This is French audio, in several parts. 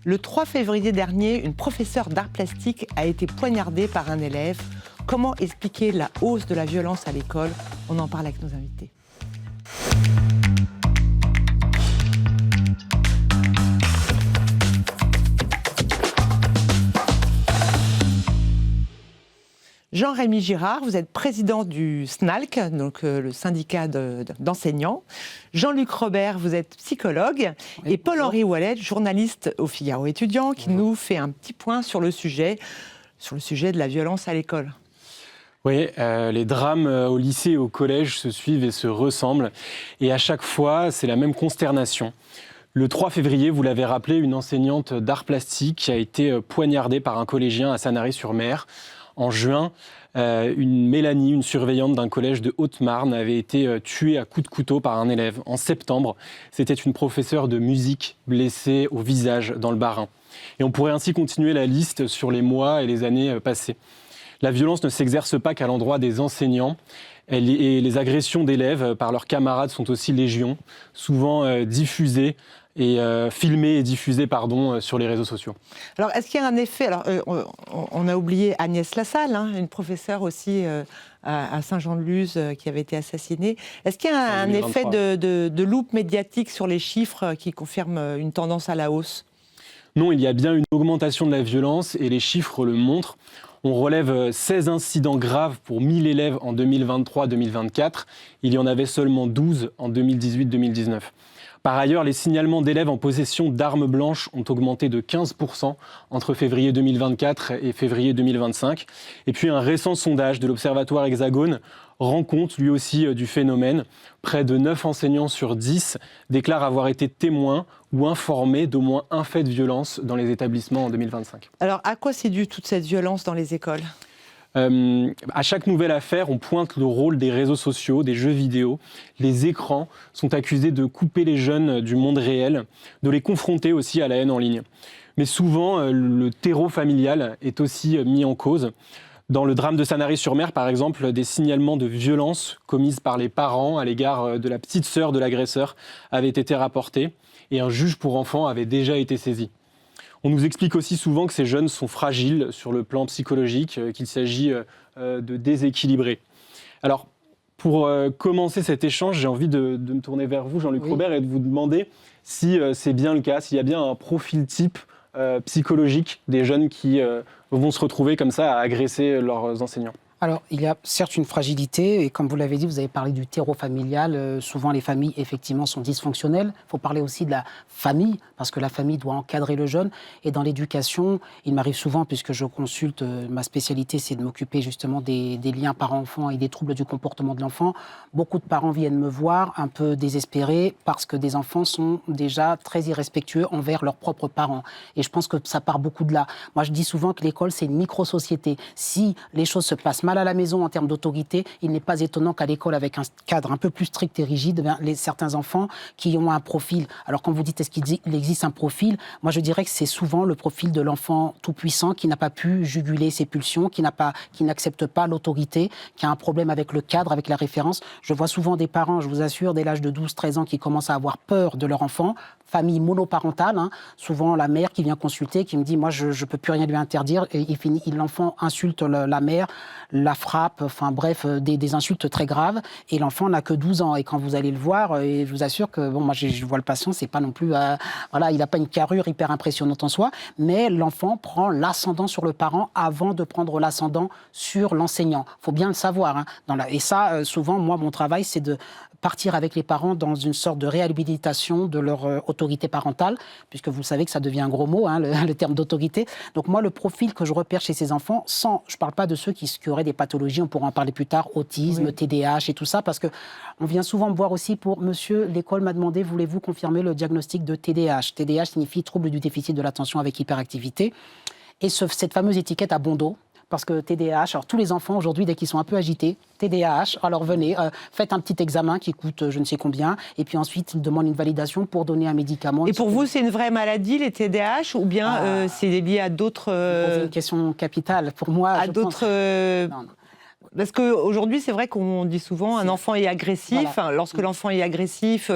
Le 3 février dernier, une professeure d'art plastique a été poignardée par un élève. Comment expliquer la hausse de la violence à l'école? On en parle avec nos invités. Jean-Rémy Girard, vous êtes président du SNALC, donc le syndicat d'enseignants. Jean-Luc Robert, vous êtes psychologue. Oui, et Paul-Henri Ouellet, journaliste au Figaro étudiant, qui nous fait un petit point sur le sujet de la violence à l'école. Oui, les drames au lycée et au collège se suivent et se ressemblent. Et à chaque fois, c'est la même consternation. Le 3 février, vous l'avez rappelé, une enseignante d'art plastique a été poignardée par un collégien à Sanary-sur-Mer. En juin, Mélanie, une surveillante d'un collège de Haute-Marne, avait été tuée à coups de couteau par un élève. En septembre, c'était une professeure de musique blessée au visage dans le Bas-Rhin. Et on pourrait ainsi continuer la liste sur les mois et les années passées. La violence ne s'exerce pas qu'à l'endroit des enseignants. Et les agressions d'élèves par leurs camarades sont aussi légion, souvent diffusées. Filmé et diffusé sur les réseaux sociaux. Alors, est-ce qu'il y a un effet... Alors, on a oublié Agnès Lassalle, une professeure aussi à Saint-Jean-de-Luz qui avait été assassinée. Est-ce qu'il y a un effet de loupe médiatique sur les chiffres qui confirme une tendance à la hausse? Non, il y a bien une augmentation de la violence et les chiffres le montrent. On relève 16 incidents graves pour 1000 élèves en 2023-2024. Il y en avait seulement 12 en 2018-2019. Par ailleurs, les signalements d'élèves en possession d'armes blanches ont augmenté de 15% entre février 2024 et février 2025. Et puis un récent sondage de l'Observatoire Hexagone rend compte lui aussi du phénomène. Près de 9 enseignants sur 10 déclarent avoir été témoins ou informés d'au moins un fait de violence dans les établissements en 2025. Alors à quoi c'est dû toute cette violence dans les écoles ? À chaque nouvelle affaire, on pointe le rôle des réseaux sociaux, des jeux vidéo. Les écrans sont accusés de couper les jeunes du monde réel, de les confronter aussi à la haine en ligne. Mais souvent, le terreau familial est aussi mis en cause. Dans le drame de Sanary-sur-Mer, par exemple, des signalements de violences commises par les parents à l'égard de la petite sœur de l'agresseur avaient été rapportés et un juge pour enfants avait déjà été saisi. On nous explique aussi souvent que ces jeunes sont fragiles sur le plan psychologique, qu'il s'agit de déséquilibrer. Alors, pour commencer cet échange, j'ai envie de me tourner vers vous, Jean-Luc Robert, et de vous demander si c'est bien le cas, s'il y a bien un profil type psychologique des jeunes qui vont se retrouver comme ça à agresser leurs enseignants. Alors, il y a certes une fragilité, et comme vous l'avez dit, vous avez parlé du terreau familial. Souvent, les familles, effectivement, sont dysfonctionnelles. Il faut parler aussi de la famille, parce que la famille doit encadrer le jeune. Et dans l'éducation, il m'arrive souvent, puisque je consulte, ma spécialité, c'est de m'occuper justement des liens parents-enfants et des troubles du comportement de l'enfant. Beaucoup de parents viennent me voir un peu désespérés, parce que des enfants sont déjà très irrespectueux envers leurs propres parents. Et je pense que ça part beaucoup de là. Moi, je dis souvent que l'école, c'est une micro-société. Si les choses se passent mal à la maison en termes d'autorité, il n'est pas étonnant qu'à l'école, avec un cadre un peu plus strict et rigide, certains enfants qui ont un profil. Alors quand vous dites est-ce qu'il existe un profil, moi je dirais que c'est souvent le profil de l'enfant tout-puissant qui n'a pas pu juguler ses pulsions, qui n'accepte pas l'autorité, qui a un problème avec le cadre, avec la référence. Je vois souvent des parents, je vous assure, dès l'âge de 12-13 ans, qui commencent à avoir peur de leur enfant, famille monoparentale, souvent la mère qui vient consulter, qui me dit « moi je ne peux plus rien lui interdire » et l'enfant insulte la mère, la frappe, enfin bref, des insultes très graves, et l'enfant n'a que 12 ans. Et quand vous allez le voir, et je vous assure que, bon, moi je vois le patient, c'est pas non plus, voilà, il n'a pas une carrure hyper impressionnante en soi, mais l'enfant prend l'ascendant sur le parent avant de prendre l'ascendant sur l'enseignant. Il faut bien le savoir. Et ça, souvent, moi, mon travail, c'est de partir avec les parents dans une sorte de réhabilitation de leur autorité parentale, puisque vous savez que ça devient un gros mot, le terme d'autorité. Donc moi, le profil que je repère chez ces enfants, je ne parle pas de ceux qui auraient des pathologies, on pourra en parler plus tard, autisme, TDAH et tout ça, parce qu'on vient souvent me voir aussi pour « Monsieur, l'école m'a demandé, voulez-vous confirmer le diagnostic de TDAH ?» TDAH signifie trouble du déficit de l'attention avec hyperactivité. Et cette fameuse étiquette à bon dos, parce que TDAH, alors tous les enfants aujourd'hui, dès qu'ils sont un peu agités, TDAH, alors venez, faites un petit examen qui coûte je ne sais combien, et puis ensuite ils demandent une validation pour donner un médicament. Et pour vous, c'est une vraie maladie, les TDAH, ou bien c'est lié à d'autres... C'est une question capitale. Pour moi, à d'autres... Parce qu'aujourd'hui, c'est vrai qu'on dit souvent un enfant est agressif. Voilà. Lorsque l'enfant est agressif,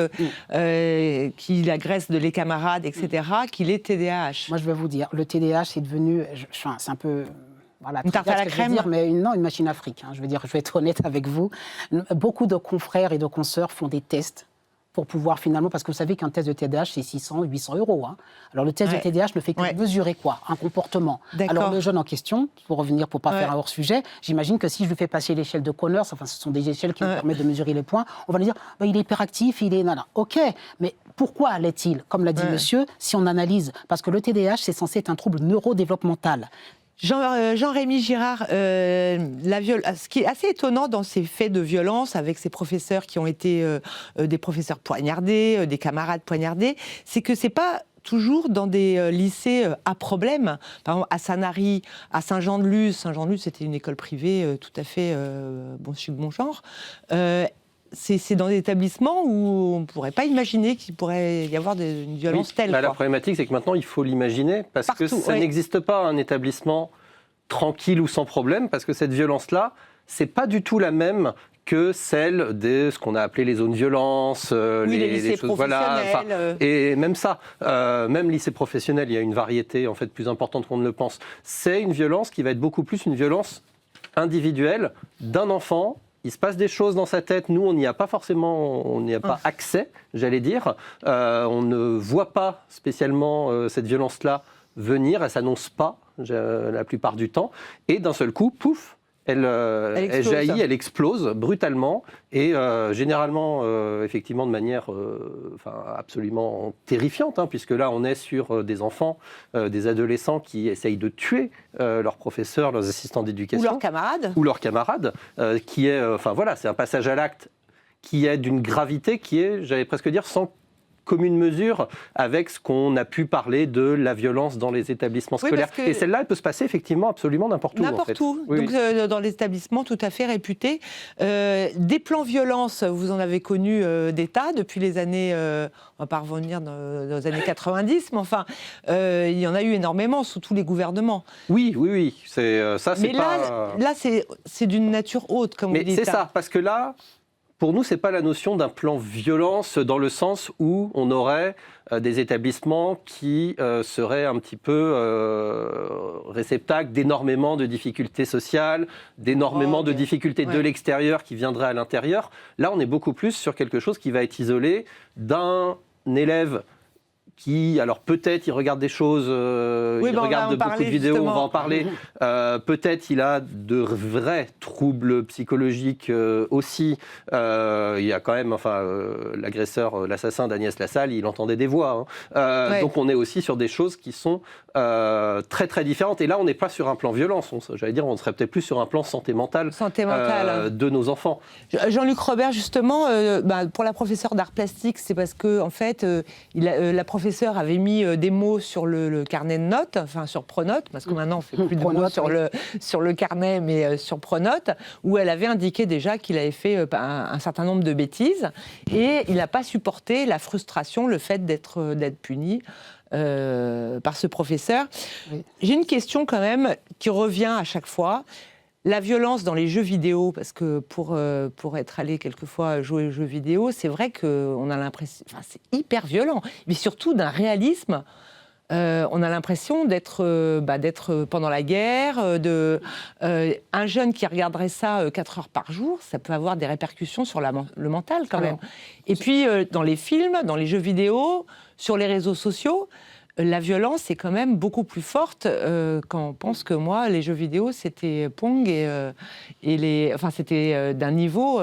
qu'il agresse les camarades, etc., qu'il est TDAH. Moi, je vais vous dire, le TDAH, c'est devenu... c'est un peu... Voilà, une tarte à la crème, mais une machine à fric. Je vais être honnête avec vous. Beaucoup de confrères et de consoeurs font des tests pour pouvoir finalement, parce que vous savez qu'un test de TDAH, c'est 600, 800 €. Alors le test de TDAH ne fait que mesurer quoi? Un comportement. Alors le jeune en question, pour revenir, pour ne pas faire un hors-sujet, j'imagine que si je lui fais passer l'échelle de Connors, enfin ce sont des échelles qui nous permettent de mesurer les points, on va lui dire, il est hyperactif, il est... Non, ok, mais pourquoi l'est-il? Comme l'a dit monsieur, si on analyse, parce que le TDAH, c'est censé être un trouble neurodéveloppemental. Jean-Rémy Girard, ce qui est assez étonnant dans ces faits de violence avec ces professeurs qui ont été des professeurs poignardés, des camarades poignardés, c'est que c'est pas toujours dans des lycées à problème. Par exemple, à Sanary, à Saint-Jean-de-Luz. Saint-Jean-de-Luz, c'était une école privée tout à fait bon genre. C'est dans des établissements où on ne pourrait pas imaginer qu'il pourrait y avoir une violence telle. La problématique, c'est que maintenant, il faut l'imaginer, parce que ça n'existe pas un établissement tranquille ou sans problème, parce que cette violence-là, c'est pas du tout la même que celle de ce qu'on a appelé les zones violences, les choses, et même ça, même lycée professionnel, il y a une variété en fait plus importante qu'on ne le pense. C'est une violence qui va être beaucoup plus une violence individuelle d'un enfant. Il se passe des choses dans sa tête, nous on n'y a pas forcément, on n'y a pas accès, j'allais dire. On ne voit pas spécialement cette violence-là venir, elle ne s'annonce pas la plupart du temps. Et d'un seul coup, pouf, elle jaillit, elle explose brutalement et généralement, effectivement, de manière absolument terrifiante, puisque là, on est sur des enfants, des adolescents qui essayent de tuer leurs professeurs, leurs assistants d'éducation. Ou leurs camarades. Qui est, c'est un passage à l'acte qui est d'une gravité qui est, j'allais presque dire, sans commune mesure avec ce qu'on a pu parler de la violence dans les établissements scolaires. Et celle-là, elle peut se passer effectivement absolument n'importe où. N'importe où. Donc, dans les établissements tout à fait réputés. Des plans violence, vous en avez connu des tas depuis les années, on ne va pas revenir dans les années 90, mais enfin, il y en a eu énormément sous tous les gouvernements. Oui. Ça, c'est là, c'est d'une nature haute, comme vous dites. Mais c'est ça, parce que là, pour nous, ce n'est pas la notion d'un plan violence dans le sens où on aurait des établissements qui seraient un petit peu réceptacles d'énormément de difficultés sociales, d'énormément de difficultés de l'extérieur qui viendraient à l'intérieur. Là, on est beaucoup plus sur quelque chose qui va être isolé d'un élève qui, alors peut-être il regarde des choses, il regarde beaucoup de vidéos, on va en parler, peut-être il a de vrais troubles psychologiques aussi, il y a quand même, l'agresseur, l'assassin d'Agnès Lassalle, il entendait des voix, donc on est aussi sur des choses qui sont très très différentes, et là on n'est pas sur un plan violence, j'allais dire on serait peut-être plus sur un plan santé mentale de nos enfants. Jean-Luc Robert, justement, pour la professeure d'art plastique, c'est parce que en fait, la professeure avait mis des mots sur le carnet de notes, enfin sur Pronote, parce que maintenant on fait plus de mots sur le carnet, mais sur Pronote, où elle avait indiqué déjà qu'il avait fait un certain nombre de bêtises, et il n'a pas supporté la frustration, le fait d'être puni par ce professeur. Oui. J'ai une question quand même qui revient à chaque fois. La violence dans les jeux vidéo, parce que pour être allé quelquefois jouer aux jeux vidéo, c'est vrai qu'on a l'impression, c'est hyper violent, mais surtout d'un réalisme. On a l'impression d'être pendant la guerre, un jeune qui regarderait ça 4 heures par jour, ça peut avoir des répercussions sur le mental quand même. Et puis dans les films, dans les jeux vidéo, sur les réseaux sociaux, la violence est quand même beaucoup plus forte quand on pense que moi, les jeux vidéo, c'était Pong c'était d'un niveau,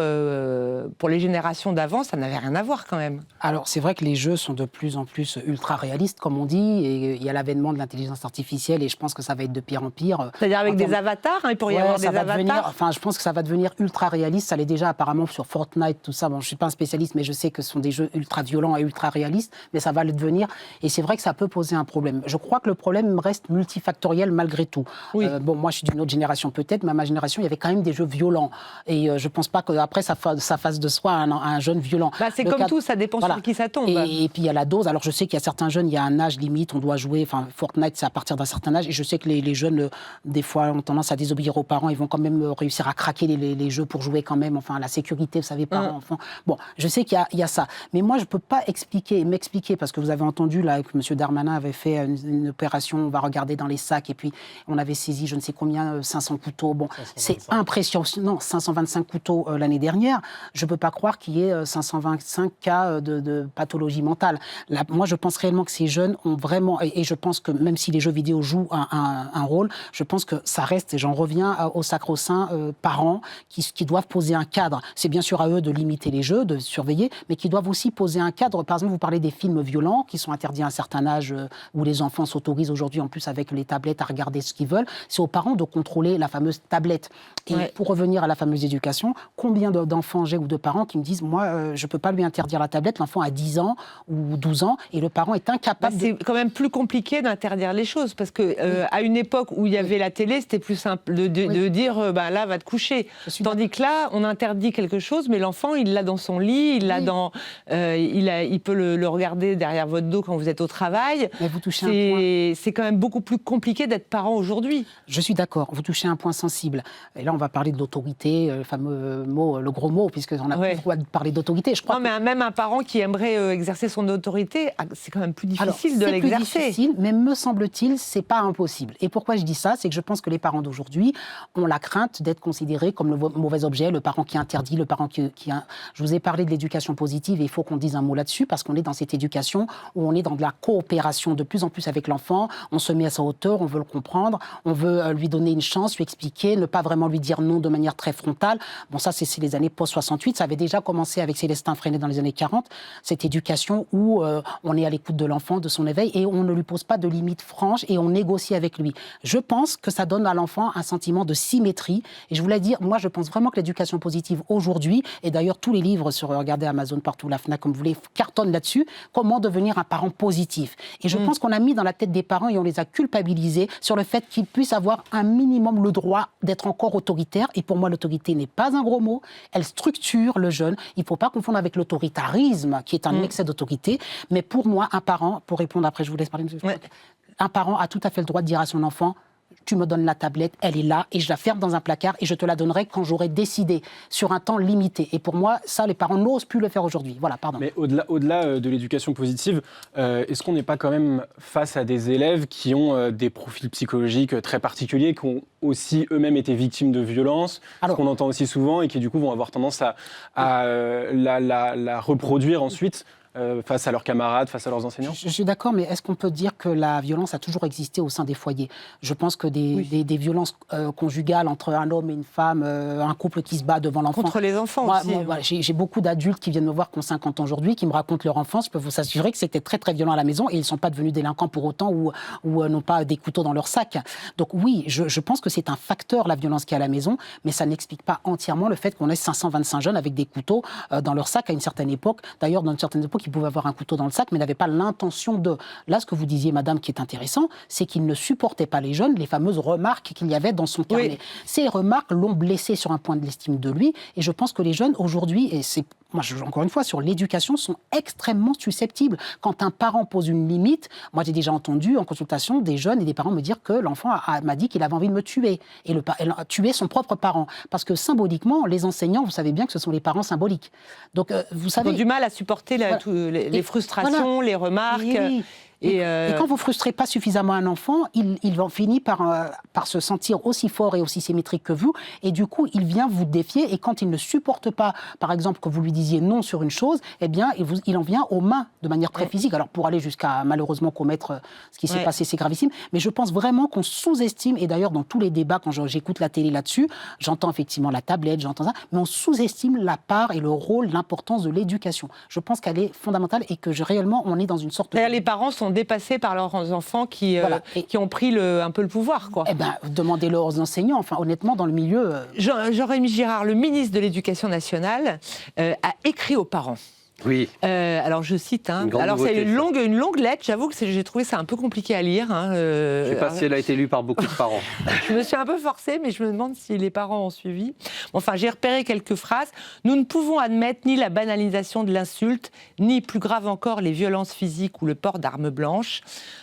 pour les générations d'avant, ça n'avait rien à voir quand même. Alors, c'est vrai que les jeux sont de plus en plus ultra-réalistes, comme on dit, et il y a l'avènement de l'intelligence artificielle, et je pense que ça va être de pire en pire. C'est-à-dire avec des avatars, il pourrait y avoir des avatars. Je pense que ça va devenir ultra-réaliste, ça l'est déjà apparemment sur Fortnite, tout ça. Bon, je ne suis pas un spécialiste, mais je sais que ce sont des jeux ultra-violents et ultra-réalistes, mais ça va le devenir, et c'est vrai que ça peut poser poser un problème. Je crois que le problème reste multifactoriel malgré tout. Oui. Bon, moi, je suis d'une autre génération peut-être, mais à ma génération, il y avait quand même des jeux violents. Et je ne pense pas qu'après, ça fasse de soi un jeune violent. Bah, c'est comme tout, ça dépend sur qui ça tombe. Et puis, il y a la dose. Alors, je sais qu'il y a certains jeunes, il y a un âge limite, on doit jouer. Enfin, Fortnite, c'est à partir d'un certain âge. Et je sais que les jeunes, des fois, ont tendance à désobéir aux parents. Ils vont quand même réussir à craquer les jeux pour jouer quand même. Enfin, la sécurité, vous savez, parents, enfants. Bon, je sais qu'il y a ça. Mais moi, je ne peux pas m'expliquer, parce que vous avez entendu là, que M. Darmanin avait fait une opération, on va regarder dans les sacs, et puis on avait saisi je ne sais combien, 500 couteaux. Bon, c'est impressionnant, 525 couteaux l'année dernière. Je ne peux pas croire qu'il y ait 525 cas de pathologie mentale. Là, moi, je pense réellement que ces jeunes ont vraiment, et je pense que même si les jeux vidéo jouent un rôle, je pense que ça reste, et j'en reviens au sacro-saint parents qui doivent poser un cadre. C'est bien sûr à eux de limiter les jeux, de surveiller, mais qui doivent aussi poser un cadre. Par exemple, vous parlez des films violents qui sont interdits à un certain âge, où les enfants s'autorisent aujourd'hui, en plus avec les tablettes, à regarder ce qu'ils veulent. C'est aux parents de contrôler la fameuse tablette. Et pour revenir à la fameuse éducation, combien d'enfants j'ai ou de parents qui me disent, moi, je ne peux pas lui interdire la tablette, l'enfant a 10 ans ou 12 ans, et le parent est incapable C'est quand même plus compliqué d'interdire les choses, parce que à une époque où il y avait la télé, c'était plus simple de dire, là, va te coucher. Tandis que là, on interdit quelque chose, mais l'enfant, il l'a dans son lit, il l'a dans... il peut le regarder derrière votre dos quand vous êtes au travail. Mais vous touchez un point. C'est quand même beaucoup plus compliqué d'être parent aujourd'hui. Je suis d'accord, vous touchez un point sensible. Et là, on va parler de l'autorité, le fameux mot, le gros mot, puisqu'on n'a plus le droit de parler d'autorité. Je crois mais même un parent qui aimerait exercer son autorité, c'est quand même plus difficile de l'exercer. C'est plus difficile, mais me semble-t-il, c'est pas impossible. Et pourquoi je dis ça? C'est que je pense que les parents d'aujourd'hui ont la crainte d'être considérés comme le mauvais objet, le parent qui interdit, le parent qui... Je vous ai parlé de l'éducation positive, et il faut qu'on dise un mot là-dessus, parce qu'on est dans cette éducation où on est dans de la coopération de plus en plus avec l'enfant, on se met à sa hauteur, on veut le comprendre, on veut lui donner une chance, lui expliquer, ne pas vraiment lui dire non de manière très frontale. Bon, ça, c'est les années post-68, ça avait déjà commencé avec Célestin Freinet dans les années 40, cette éducation où on est à l'écoute de l'enfant, de son éveil, et on ne lui pose pas de limites franches, et on négocie avec lui. Je pense que ça donne à l'enfant un sentiment de symétrie, et je voulais dire, moi, je pense vraiment que l'éducation positive aujourd'hui, et d'ailleurs tous les livres sur, regardez Amazon partout, la FNAC, comme vous voulez, cartonnent là-dessus, comment devenir un parent positif. Et je pense qu'on a mis dans la tête des parents, et on les a culpabilisés sur le fait qu'ils puissent avoir un minimum le droit d'être encore autoritaire. Et pour moi, l'autorité n'est pas un gros mot, elle structure le jeune. Il ne faut pas confondre avec l'autoritarisme, qui est un excès d'autorité. Mais pour moi, un parent, pour répondre après, je vous laisse parler, monsieur, un parent a tout à fait le droit de dire à son enfant, tu me donnes la tablette, elle est là, et je la ferme dans un placard, et je te la donnerai quand j'aurai décidé, sur un temps limité. Et pour moi, ça, les parents n'osent plus le faire aujourd'hui. Voilà, pardon. Mais au-delà de l'éducation positive, est-ce qu'on n'est pas quand même face à des élèves qui ont des profils psychologiques très particuliers, qui ont aussi eux-mêmes été victimes de violences, ce qu'on entend aussi souvent, et qui du coup vont avoir tendance à la reproduire ensuite face à leurs camarades, face à leurs enseignants? Je suis d'accord, mais est-ce qu'on peut dire que la violence a toujours existé au sein des foyers? Je pense que des violences conjugales entre un homme et une femme, un couple qui se bat devant l'enfant... Contre les enfants aussi. J'ai beaucoup d'adultes qui viennent me voir qui ont 50 ans aujourd'hui, qui me racontent leur enfance. Je peux vous assurer que c'était très très violent à la maison, et ils ne sont pas devenus délinquants pour autant, ou n'ont pas des couteaux dans leur sac. Donc oui, je pense que c'est un facteur, la violence qui est à la maison, mais ça n'explique pas entièrement le fait qu'on ait 525 jeunes avec des couteaux dans leur sac à une certaine époque. D'ailleurs, dans une certaine époque, ils pouvaient avoir un couteau dans le sac, mais n'avaient pas l'intention de... Là, ce que vous disiez, madame, qui est intéressant, c'est qu'ils ne supportaient pas les jeunes, les fameuses remarques qu'il y avait dans son carnet. Ces remarques l'ont blessé sur un point de l'estime de lui, et je pense que les jeunes, aujourd'hui, et c'est... Moi, encore une fois, sur l'éducation, sont extrêmement susceptibles. Quand un parent pose une limite, moi j'ai déjà entendu en consultation des jeunes et des parents me dire que l'enfant m'a dit qu'il avait envie de me tuer, et tuer son propre parent. Parce que symboliquement, les enseignants, vous savez bien que ce sont les parents symboliques. Donc, vous savez... Ils ont du mal à supporter les frustrations, les remarques... Et quand vous frustrez pas suffisamment un enfant, il va finir par se sentir aussi fort et aussi symétrique que vous, et du coup, il vient vous défier, et quand il ne supporte pas, par exemple, que vous lui disiez non sur une chose, eh bien, il en vient aux mains de manière très physique. Alors, pour aller jusqu'à, malheureusement, commettre ce qui s'est passé, c'est gravissime, mais je pense vraiment qu'on sous-estime, et d'ailleurs, dans tous les débats, quand j'écoute la télé là-dessus, j'entends effectivement la tablette, j'entends ça, mais on sous-estime la part et le rôle, l'importance de l'éducation. Je pense qu'elle est fondamentale, et que réellement, on est dans une sorte... Les parents sont dépassés par leurs enfants qui ont pris un peu le pouvoir, quoi. Eh bien, demandez-le aux enseignants. Enfin, honnêtement, dans le milieu... Jean-Rémy Girard, le ministre de l'Éducation nationale, a écrit aux parents. Oui. Alors je cite, Une grande alors c'est nouveauté, une longue lettre, j'avoue que j'ai trouvé ça un peu compliqué à lire. Je ne sais pas si elle a été lue par beaucoup de parents. Je me suis un peu forcée, mais je me demande si les parents ont suivi. Enfin, j'ai repéré quelques phrases. Nous ne pouvons admettre ni la banalisation de l'insulte, ni, plus grave encore, les violences physiques ou le port d'armes blanches.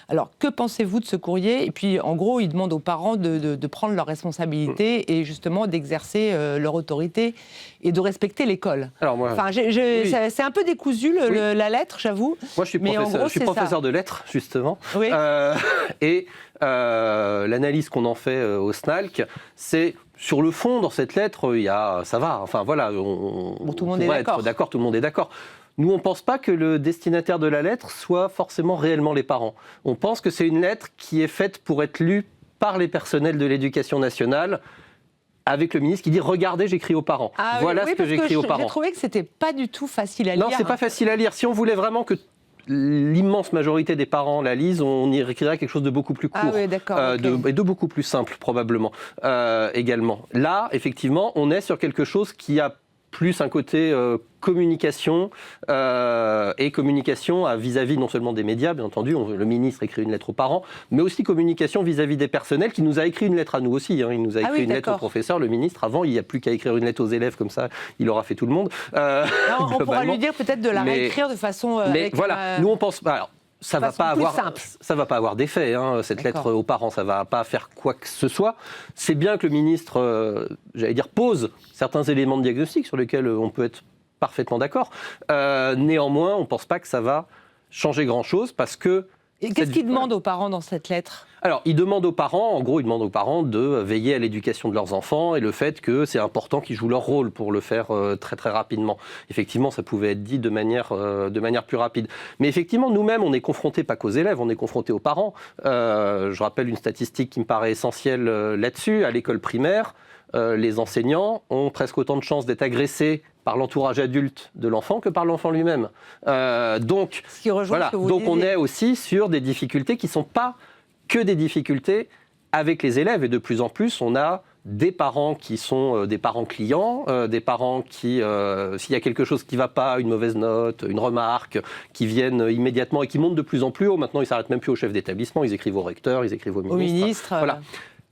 Alors, que pensez-vous de ce courrier ? Et puis, en gros, il demande aux parents de prendre leurs responsabilités et justement d'exercer leur autorité et de respecter l'école. Alors moi, Enfin, oui. c'est un peu décousu la lettre, j'avoue. Moi, je suis Mais en professeur, gros, je suis c'est professeur de lettres, justement. Oui. L'analyse qu'on en fait au SNALC, c'est sur le fond, dans cette lettre, ça va. Enfin, voilà, tout le monde est d'accord. Tout le monde est d'accord. Nous, on ne pense pas que le destinataire de la lettre soit forcément réellement les parents. On pense que c'est une lettre qui est faite pour être lue par les personnels de l'éducation nationale, avec le ministre qui dit « Regardez, j'écris aux parents. Voilà ce que j'écris aux parents. » J'ai trouvé que c'était pas du tout facile à lire. Non, c'est pas facile à lire. Si on voulait vraiment que l'immense majorité des parents la lisent, on y écrirait quelque chose de beaucoup plus court. Ah oui, d'accord. Et de beaucoup plus simple, probablement, également. Là, effectivement, on est sur quelque chose qui a plus un côté communication et communication vis-à-vis non seulement des médias, bien entendu, le ministre écrit une lettre aux parents, mais aussi communication vis-à-vis des personnels, qui nous a écrit une lettre à nous aussi. Il nous a écrit une lettre au professeur, le ministre. Avant, il n'y a plus qu'à écrire une lettre aux élèves, comme ça, il aura fait tout le monde. On pourra lui dire peut-être de la réécrire de façon... Mais voilà, nous on pense... Alors, ça va pas avoir d'effet, cette lettre aux parents, ça va pas faire quoi que ce soit. C'est bien que le ministre, pose certains éléments de diagnostic sur lesquels on peut être parfaitement d'accord. Néanmoins, on pense pas que ça va changer grand-chose parce que... Et qu'est-ce qu'il demande aux parents dans cette lettre ? Alors, il demande aux parents de veiller à l'éducation de leurs enfants et le fait que c'est important qu'ils jouent leur rôle pour le faire très très rapidement. Effectivement, ça pouvait être dit de manière plus rapide. Mais effectivement, nous-mêmes, on est confrontés pas qu'aux élèves, on est confrontés aux parents. Je rappelle une statistique qui me paraît essentielle là-dessus. À l'école primaire, les enseignants ont presque autant de chances d'être agressés par l'entourage adulte de l'enfant que par l'enfant lui-même. Donc on est aussi sur des difficultés qui ne sont pas que des difficultés avec les élèves. Et de plus en plus, on a des parents qui sont des parents clients, des parents qui, s'il y a quelque chose qui ne va pas, une mauvaise note, une remarque, qui viennent immédiatement et qui montent de plus en plus haut. Maintenant, ils ne s'arrêtent même plus au chef d'établissement, ils écrivent au recteur, ils écrivent au ministre. Voilà.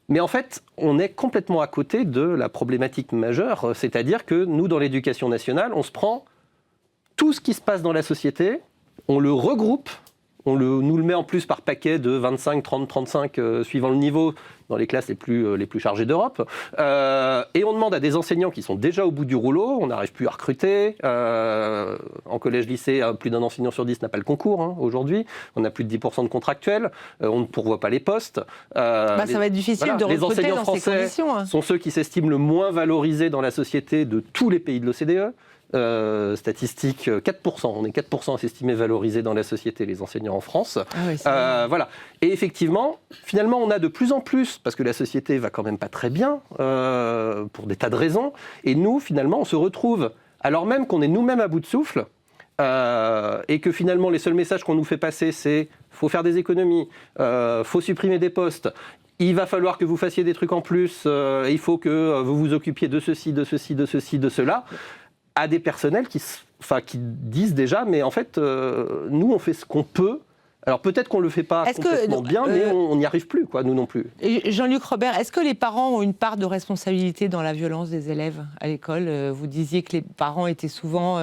Mais en fait, on est complètement à côté de la problématique majeure, c'est-à-dire que nous, dans l'éducation nationale, on se prend tout ce qui se passe dans la société, on le regroupe, nous le met en plus par paquet de 25, 30, 35, suivant le niveau, dans les classes les plus chargées d'Europe. Et on demande à des enseignants qui sont déjà au bout du rouleau, on n'arrive plus à recruter. En collège-lycée, plus d'un enseignant sur 10 n'a pas le concours aujourd'hui. On a plus de 10% de contractuels. On ne pourvoit pas les postes. Ça va être difficile de recruter dans ces conditions. Les enseignants français sont ceux qui s'estiment le moins valorisés dans la société de tous les pays de l'OCDE. Statistique, 4%. On est 4% à s'estimer valorisés dans la société, les enseignants en France. Voilà. Et effectivement, finalement, on a de plus en plus, parce que la société va quand même pas très bien, pour des tas de raisons, et nous, finalement, on se retrouve, alors même qu'on est nous-mêmes à bout de souffle, et que finalement, les seuls messages qu'on nous fait passer, c'est « faut faire des économies, faut supprimer des postes », il va falloir que vous fassiez des trucs en plus, il faut que vous vous occupiez de ceci, de ceci, de ceci, de cela, à des personnels qui disent déjà, mais en fait, nous, on fait ce qu'on peut. Alors peut-être qu'on ne le fait pas complètement bien, mais on n'y arrive plus, nous non plus. Jean-Luc Robert, est-ce que les parents ont une part de responsabilité dans la violence des élèves à l'école ? Vous disiez que les parents étaient souvent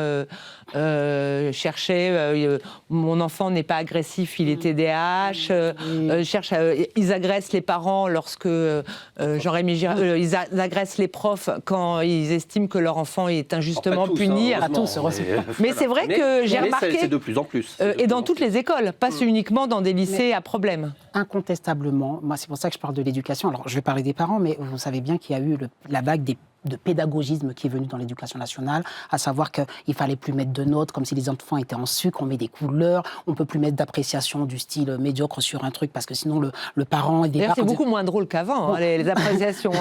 cherchaient mon enfant n'est pas agressif, il est TDAH. Ils agressent les parents lorsque Jean-Rémy Girard, ils agressent les profs quand ils estiment que leur enfant est injustement puni. Mais c'est vrai que j'ai remarqué. C'est de plus en plus. Et dans toutes les écoles, pas uniquement dans des lycées à problème. Incontestablement, moi c'est pour ça que je parle de l'éducation. Alors je vais parler des parents, mais vous savez bien qu'il y a eu la vague de pédagogisme qui est venu dans l'éducation nationale, à savoir qu'il fallait plus mettre de notes, comme si les enfants étaient en sucre, on met des couleurs, on peut plus mettre d'appréciation du style médiocre sur un truc, parce que sinon le parent... D'ailleurs, c'est beaucoup moins drôle qu'avant, les appréciations.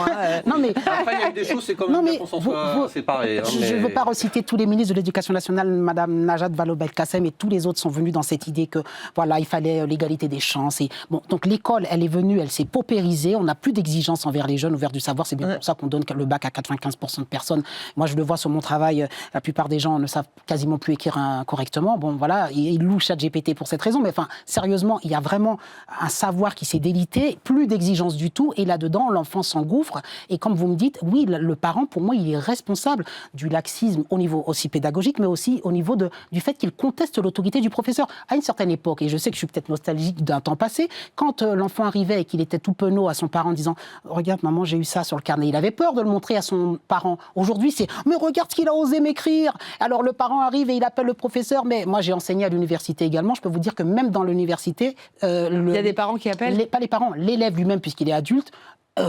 Non, mais... Après, il y a des choses, c'est quand même bien qu'on s'en soit séparés. Je ne veux pas reciter tous les ministres de l'éducation nationale, Madame Najat Vallaud-Belkacem et tous les autres sont venus dans cette idée que, voilà, il fallait l'égalité des chances. Donc l'école, elle est venue, elle s'est paupérisée, on n'a plus d'exigences envers les jeunes, envers du savoir, c'est bien pour ça qu'on donne le bac à 4 95% de personnes, moi je le vois sur mon travail, la plupart des gens ne savent quasiment plus écrire correctement. Bon voilà, ils louent ChatGPT pour cette raison, mais enfin sérieusement, il y a vraiment un savoir qui s'est délité, plus d'exigences du tout, et là-dedans l'enfant s'engouffre. Et comme vous me dites, oui, le parent, pour moi, il est responsable du laxisme au niveau aussi pédagogique, mais aussi au niveau du fait qu'il conteste l'autorité du professeur. À une certaine époque, et je sais que je suis peut-être nostalgique d'un temps passé, quand l'enfant arrivait et qu'il était tout penaud à son parent en disant « Regarde maman, j'ai eu ça sur le carnet », il avait peur de le montrer à son parent. Aujourd'hui, c'est « Mais regarde ce qu'il a osé m'écrire !» Alors le parent arrive et il appelle le professeur, mais moi j'ai enseigné à l'université également, je peux vous dire que même dans l'université... il y a des parents qui appellent pas les parents, l'élève lui-même, puisqu'il est adulte,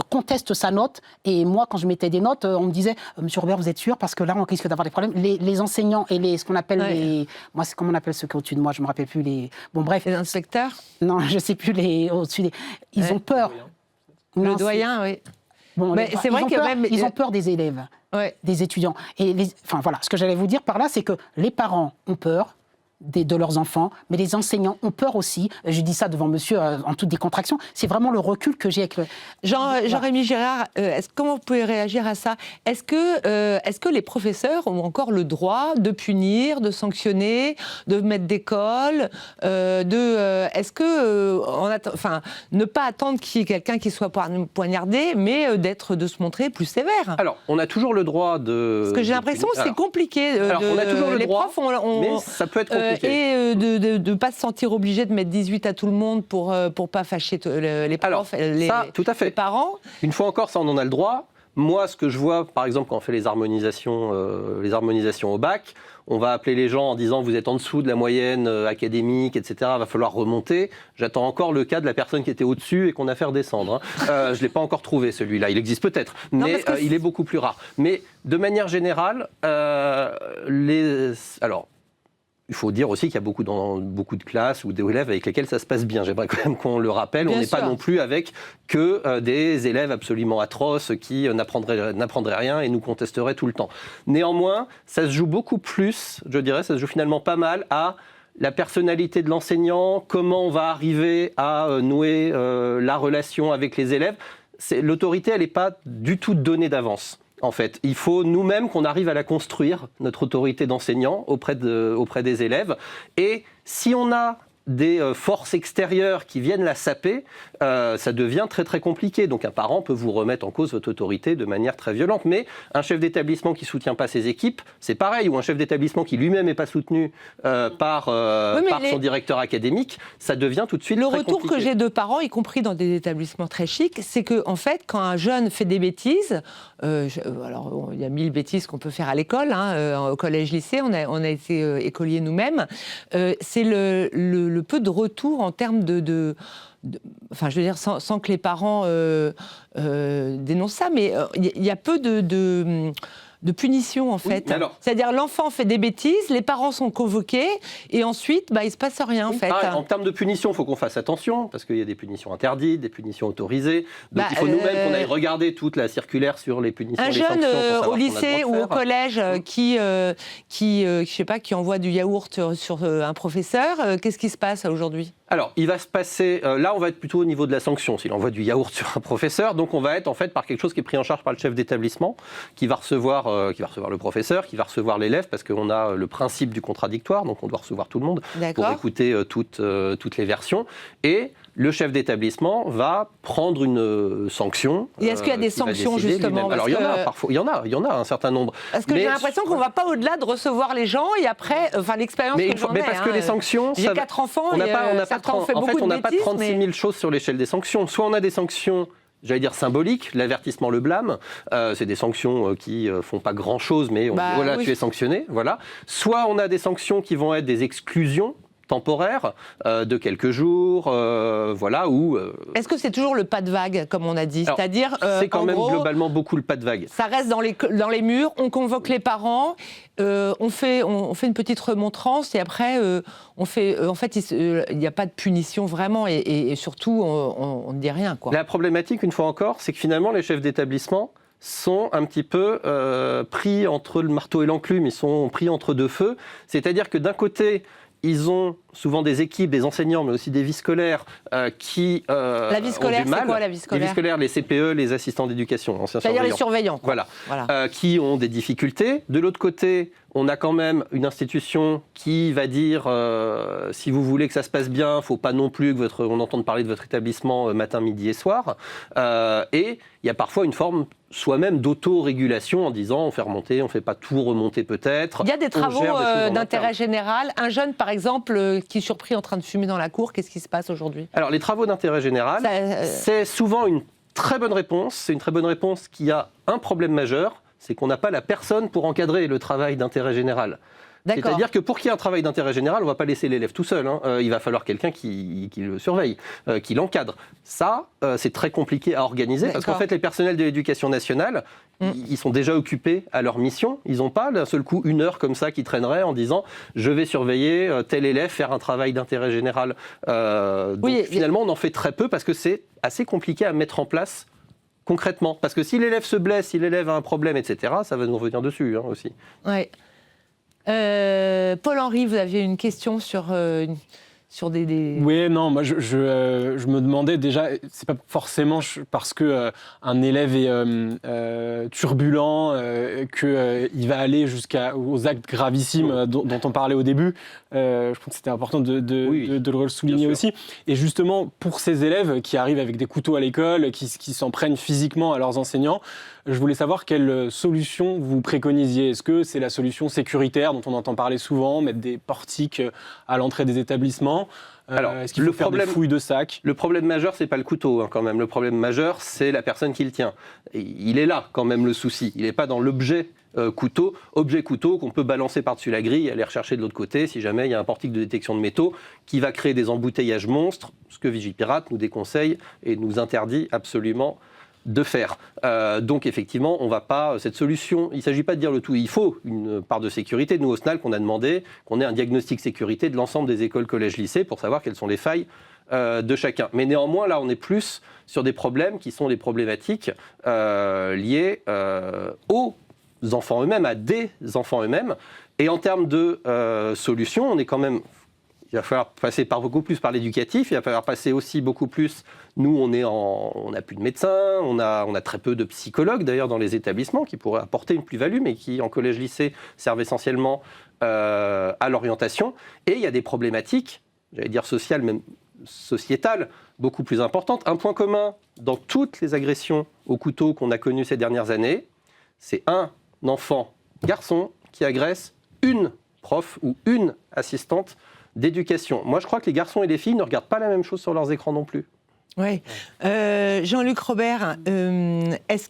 conteste sa note. Et moi, quand je mettais des notes, on me disait « Monsieur Robert, vous êtes sûr ? Parce que là, on risque d'avoir des problèmes. » Les enseignants et ce qu'on appelle les... Moi, c'est comment on appelle ceux qui sont au-dessus de moi, je ne me rappelle plus les... Bon, bref. Les inspecteurs ? Non, je ne sais plus les au-dessus des... Ils ont peur. Le doyen, oui. Bon, mais c'est vrai que même... Ils ont peur des élèves, des étudiants. Et enfin, voilà, ce que j'allais vous dire par là, c'est que les parents ont peur de leurs enfants, mais les enseignants ont peur aussi. Je dis ça devant monsieur en toute décontraction. C'est vraiment le recul que j'ai avec le... Jean-Rémy Girard, comment vous pouvez réagir à ça ? Est-ce que les professeurs ont encore le droit de punir, de sanctionner, de mettre des cols, est-ce que ne pas attendre qu'il y ait quelqu'un qui soit poignardé, mais de se montrer plus sévère ? Alors, on a toujours le droit de... Parce que j'ai l'impression que c'est compliqué. On a toujours le droit, profs mais ça peut être compliqué. Et de ne pas se sentir obligé de mettre 18 à tout le monde pour pas fâcher les profs, tout à fait. Les parents. Une fois encore, ça, on en a le droit. Moi, ce que je vois, par exemple, quand on fait les harmonisations au bac, on va appeler les gens en disant « vous êtes en dessous de la moyenne académique, etc. Il va falloir remonter ». J'attends encore le cas de la personne qui était au-dessus et qu'on a fait redescendre. Je ne l'ai pas encore trouvé, celui-là. Il existe peut-être, mais il est beaucoup plus rare. Mais de manière générale, il faut dire aussi qu'il y a beaucoup de classes ou d'élèves avec lesquels ça se passe bien. J'aimerais quand même qu'on le rappelle. On n'est pas non plus avec que des élèves absolument atroces qui n'apprendraient rien et nous contesteraient tout le temps. Néanmoins, ça se joue beaucoup plus, je dirais, ça se joue finalement pas mal à la personnalité de l'enseignant, comment on va arriver à nouer la relation avec les élèves. L'autorité, elle n'est pas du tout donnée d'avance. En fait, il faut nous-mêmes qu'on arrive à la construire, notre autorité d'enseignant, auprès des élèves. Et si on a des forces extérieures qui viennent la saper, ça devient très très compliqué. Donc un parent peut vous remettre en cause votre autorité de manière très violente. Mais un chef d'établissement qui ne soutient pas ses équipes, c'est pareil. Ou un chef d'établissement qui lui-même n'est pas soutenu par son directeur académique, ça devient tout de suite très compliqué. Le retour que j'ai de parents, y compris dans des établissements très chics, c'est que en fait, quand un jeune fait des bêtises, alors il y a 1000 bêtises qu'on peut faire à l'école, au collège-lycée, on a été écoliers nous-mêmes, c'est le peu de retour en termes enfin, je veux dire, sans que les parents dénoncent ça, mais il y a peu de punition, en fait. Oui, c'est-à-dire, l'enfant fait des bêtises, les parents sont convoqués, et ensuite, il ne se passe rien, en fait. En termes de punition, il faut qu'on fasse attention, parce qu'il y a des punitions interdites, des punitions autorisées. Donc, il faut nous-mêmes qu'on aille regarder toute la circulaire sur les punitions, les sanctions. Un jeune au lycée ou au collège qui je sais pas, qui envoie du yaourt sur un professeur, qu'est-ce qui se passe aujourd'hui ? Alors, il va se passer... là, on va être plutôt au niveau de la sanction, s'il envoie du yaourt sur un professeur. Donc, on va être, en fait, par quelque chose qui est pris en charge par le chef d'établissement, qui va recevoir le professeur, qui va recevoir l'élève, parce qu'on a le principe du contradictoire, donc on doit recevoir tout le monde pour écouter toutes les versions. Et le chef d'établissement va prendre une sanction. Et est-ce qu'il y a des sanctions, justement ? Alors, il y en a un certain nombre. Parce que j'ai l'impression qu'on ne va pas au-delà de recevoir les gens, et après, l'expérience que j'en ai... Mais parce que les sanctions... J'ai 4 enfants, on n'a pas bêtises, 36 000 choses sur l'échelle des sanctions. Soit on a des sanctions, j'allais dire symboliques, l'avertissement, le blâme, c'est des sanctions qui font pas grand-chose, mais tu es sanctionné, voilà. Soit on a des sanctions qui vont être des exclusions temporaire de quelques jours, ou... Est-ce que c'est toujours le pas de vague, comme on a dit ? C'est-à-dire, c'est quand même globalement beaucoup le pas de vague. Ça reste dans les murs, on convoque les parents, on fait une petite remontrance, et après, en fait, il n'y a pas de punition vraiment, et surtout, on ne dit rien, quoi. La problématique, une fois encore, c'est que finalement, les chefs d'établissement sont un petit peu pris entre le marteau et l'enclume, ils sont pris entre deux feux, c'est-à-dire que d'un côté, ils ont souvent des équipes, des enseignants, mais aussi des vies scolaires qui La vie scolaire, ont du mal. c'est quoi la vie scolaire ? Les vies scolaires, les CPE, les assistants d'éducation, anciens C'est-à-dire les surveillants. surveillants. Voilà. Qui ont des difficultés. De l'autre côté, on a quand même une institution qui va dire si vous voulez que ça se passe bien, il ne faut pas non plus on entende parler de votre établissement matin, midi et soir. Et il y a parfois une forme soi-même d'autorégulation en disant on fait remonter, on ne fait pas tout remonter peut-être. Il y a des travaux d'intérêt général. Un jeune, par exemple, qui est surpris en train de fumer dans la cour, qu'est-ce qui se passe aujourd'hui ? Alors, les travaux d'intérêt général, c'est souvent une très bonne réponse. C'est une très bonne réponse qui a un problème majeur, c'est qu'on n'a pas la personne pour encadrer le travail d'intérêt général. C'est-à-dire que pour qu'il y ait un travail d'intérêt général, on ne va pas laisser l'élève tout seul. Il va falloir quelqu'un qui le surveille, qui l'encadre. Ça, c'est très compliqué à organiser parce qu'en fait, les personnels de l'éducation nationale, ils sont déjà occupés à leur mission. Ils n'ont pas d'un seul coup 1 heure comme ça qui traînerait en disant « je vais surveiller tel élève, faire un travail d'intérêt général ». Finalement, on en fait très peu parce que c'est assez compliqué à mettre en place concrètement. Parce que si l'élève se blesse, si l'élève a un problème, etc., ça va nous revenir dessus aussi. Oui. Paul-Henri, vous aviez une question sur des... Oui, non, moi je me demandais déjà, c'est pas forcément parce que un élève est turbulent qu'il va aller jusqu'aux actes gravissimes dont on parlait au début. Je pense que c'était important de le souligner aussi. Et justement, pour ces élèves qui arrivent avec des couteaux à l'école, qui s'en prennent physiquement à leurs enseignants, je voulais savoir quelle solution vous préconisiez. Est-ce que c'est la solution sécuritaire dont on entend parler souvent, mettre des portiques à l'entrée des établissements ? Alors, est-ce qu'il faut faire des fouilles de sacs ? Le problème majeur, c'est pas le couteau quand même. Le problème majeur, c'est la personne qui le tient. Et il est là quand même le souci. Il n'est pas dans l'objet couteau. Objet couteau qu'on peut balancer par-dessus la grille et aller rechercher de l'autre côté si jamais il y a un portique de détection de métaux qui va créer des embouteillages monstres, ce que Vigipirate nous déconseille et nous interdit absolument de faire. Donc effectivement, on va pas cette solution. Il ne s'agit pas de dire le tout. Il faut une part de sécurité. Nous au SNALC, on a demandé qu'on ait un diagnostic sécurité de l'ensemble des écoles, collèges, lycées pour savoir quelles sont les failles de chacun. Mais néanmoins, là, on est plus sur des problèmes qui sont des problématiques liées aux enfants eux-mêmes, à des enfants eux-mêmes. Et en termes de solutions, on est quand même. Il va falloir passer beaucoup plus par l'éducatif, il va falloir passer aussi beaucoup plus. Nous, on n'a plus de médecins, on a très peu de psychologues d'ailleurs dans les établissements qui pourraient apporter une plus-value, mais qui en collège-lycée servent essentiellement à l'orientation. Et il y a des problématiques, j'allais dire sociales, même sociétales, beaucoup plus importantes. Un point commun dans toutes les agressions au couteau qu'on a connues ces dernières années, c'est un enfant garçon qui agresse une prof ou une assistante d'éducation. Moi, je crois que les garçons et les filles ne regardent pas la même chose sur leurs écrans non plus. Oui. Jean-Luc Robert, est-ce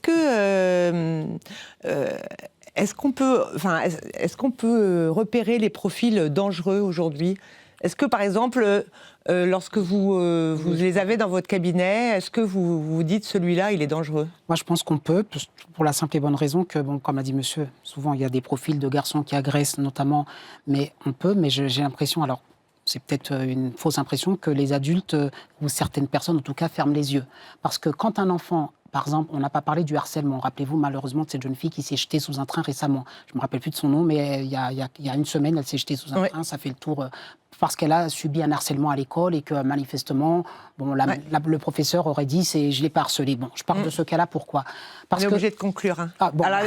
qu'on peut repérer les profils dangereux aujourd'hui ? Est-ce que, par exemple, lorsque vous les avez dans votre cabinet, est-ce que vous vous dites celui-là, il est dangereux ? Moi, je pense qu'on peut, pour la simple et bonne raison que, comme a dit monsieur, souvent il y a des profils de garçons qui agressent notamment, mais on peut, mais j'ai l'impression, alors c'est peut-être une fausse impression, que les adultes, ou certaines personnes en tout cas, ferment les yeux. Parce que quand un enfant, par exemple, on n'a pas parlé du harcèlement, rappelez-vous malheureusement de cette jeune fille qui s'est jetée sous un train récemment. Je ne me rappelle plus de son nom, mais il y a une semaine, elle s'est jetée sous un train, ça fait le tour... parce qu'elle a subi un harcèlement à l'école et que manifestement, le professeur aurait dit je ne l'ai pas harcelé. Bon, je parle de ce cas-là, pourquoi ? Parce On est obligé de conclure. Hein. Ah, bon. Alors,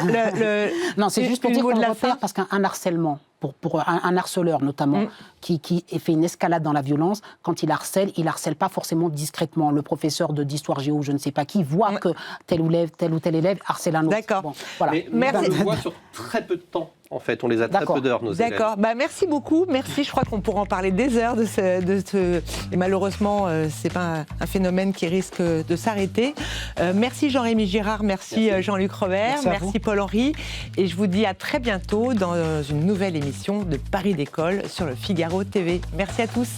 non, c'est juste pour dire qu'on le repère parce qu'un harcèlement, pour un harceleur notamment, qui fait une escalade dans la violence, quand il harcèle pas forcément discrètement. Le professeur d'histoire géo, je ne sais pas qui, voit que tel ou tel élève harcèle un autre. D'accord. Bon, voilà. Mais on le voit sur très peu de temps. En fait, on les a très peu d'heures, nos élèves. D'accord. Merci beaucoup. Merci. Je crois qu'on pourra en parler des heures de ce... Et malheureusement, c'est pas un phénomène qui risque de s'arrêter. Merci Jean-Rémy Girard. Merci Jean-Luc Robert. Merci Paul-Henri. Et je vous dis à très bientôt dans une nouvelle émission de Paris d'école sur le Figaro TV. Merci à tous.